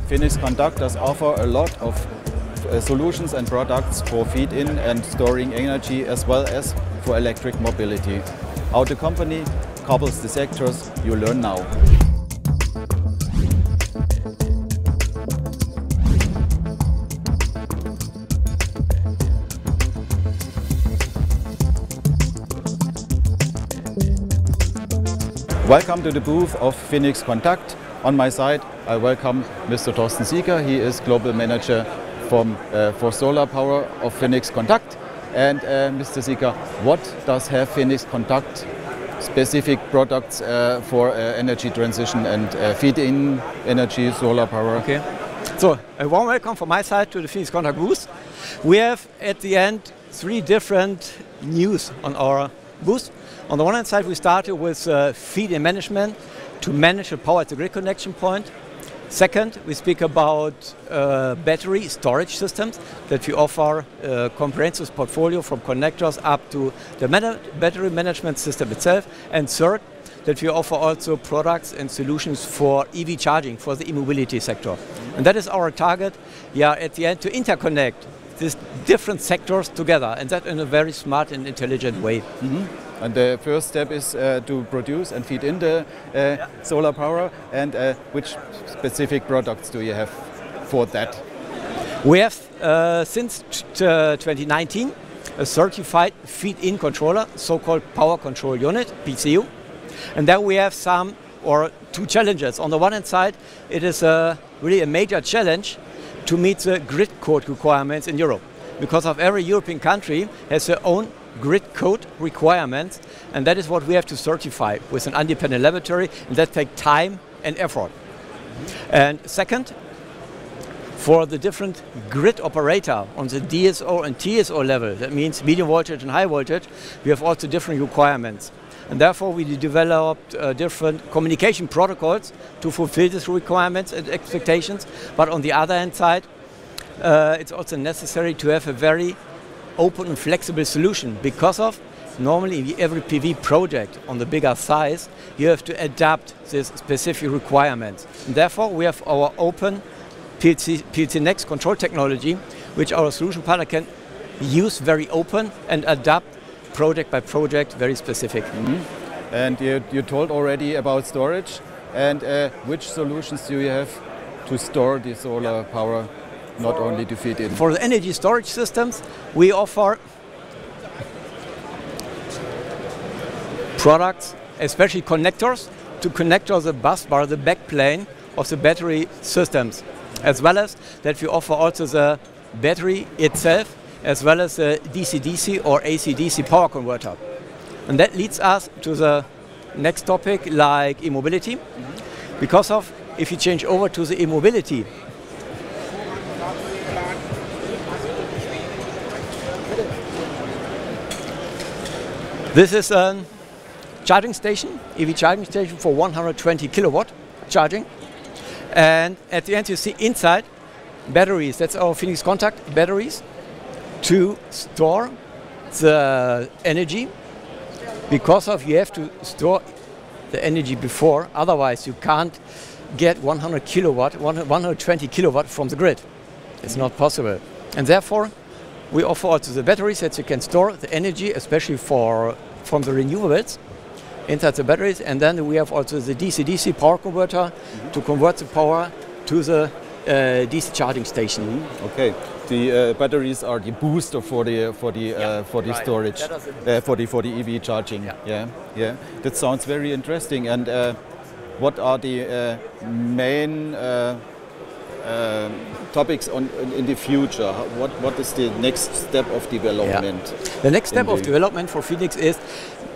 Phoenix conductors offer a lot of solutions and products for feed-in and storing energy, as well as for electric mobility. How the company couples the sectors, you learn now. Welcome to the booth of Phoenix Conduct. On my side, I welcome Mr. Thorsten Sieger. He is Global Manager for Solar Power of Phoenix Conduct. And Mr. Sieger, what does have Phoenix Conduct specific products for energy transition and feed-in energy, solar power? Okay. So, a warm welcome from my side to the Phoenix Conduct booth. We have at the end 3 different news on our booth. On the one hand side, we started with feed-in management to manage the power at the grid connection point. Second, we speak about battery storage systems that we offer a comprehensive portfolio from connectors up to the battery management system itself. And third, that we offer also products and solutions for EV charging for the e-mobility sector. And that is our target, at the end, to interconnect these different sectors together, and that in a very smart and intelligent way. And the first step is to produce and feed in the solar power. And which specific products do you have for that? We have since 2019 a certified feed-in controller, so-called power control unit, PCU. And then we have two challenges. On the one hand side, it is really a major challenge to meet the grid code requirements in Europe, because of every European country has their own grid code requirements, and that is what we have to certify with an independent laboratory, and that takes time and effort. And second, for the different grid operator on the DSO and TSO level, that means medium voltage and high voltage, we have also different requirements. And therefore we developed different communication protocols to fulfill these requirements and expectations. But on the other hand side, it's also necessary to have a very open and flexible solution, because of normally in every PV project on the bigger size, you have to adapt these specific requirements. And therefore we have our open PLC Next control technology, which our solution partner can use very open and adapt project by project, very specific. And you told already about storage. And which solutions do you have to store the solar power, not only to feed in? For the energy storage systems, we offer products, especially connectors, to connect the bus bar, the backplane of the battery systems, as well as that we offer also the battery itself, as well as the DC-DC or AC-DC power converter. And that leads us to the next topic, like e-mobility. Because of, if you change over to the e-mobility, this is a charging station, EV charging station for 120 kilowatt charging. And at the end you see inside batteries, that's our Phoenix Conduct batteries, to store the energy, because of you have to store the energy before, otherwise you can't get 120 kilowatt from the grid. It's not possible. And therefore we offer also the batteries that you can store the energy, especially from the renewables, inside the batteries. And then we have also the DC-DC power converter to convert the power to the DC charging station. Okay, the batteries are the booster for the storage, for the EV charging. Yeah. That sounds very interesting. And what are the main topics in the future? What is the next step of development? The next step of development for Phoenix is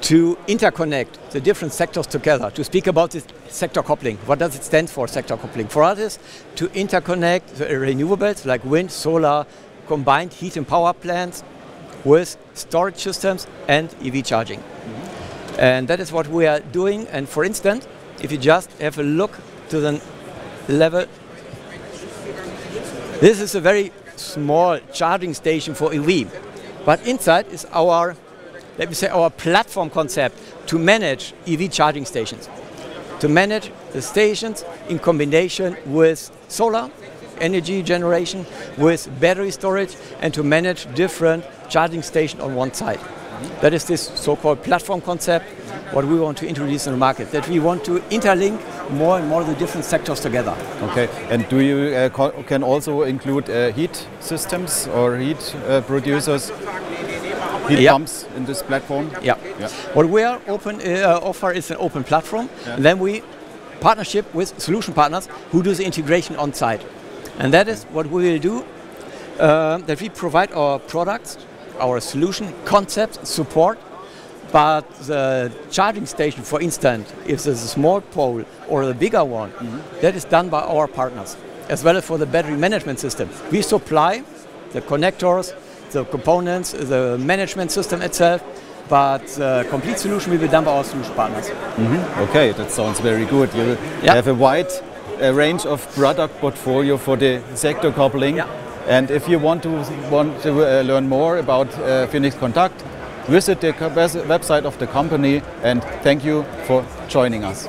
to interconnect the different sectors together, to speak about this sector coupling. What does it stand for, sector coupling? For us is to interconnect the renewables like wind, solar, combined heat and power plants with storage systems and EV charging. And that is what we are doing. And for instance, if you just have a look to the level, this is a very small charging station for EV, but inside is our, let me say, our platform concept to manage EV charging stations, to manage the stations in combination with solar energy generation with battery storage and to manage different charging stations on one side. That is this so-called platform concept, what we want to introduce in the market, that we want to interlink more and more the different sectors together. Okay, and do you can also include heat systems or heat producers, heat pumps in this platform? Yeah. What we are offer is an open platform, and then we partnership with solution partners who do the integration on site. And that is what we will do, that we provide our products, our solution, concept, support, but the charging station, for instance, if there's a small pole or a bigger one, that is done by our partners, as well as for the battery management system. We supply the connectors, the components, the management system itself, but the complete solution will be done by our solution partners. Okay, that sounds very good. You have a wide range of product portfolio for the sector coupling. And if you want to learn more about Phoenix Contact, visit the website of the company, and thank you for joining us.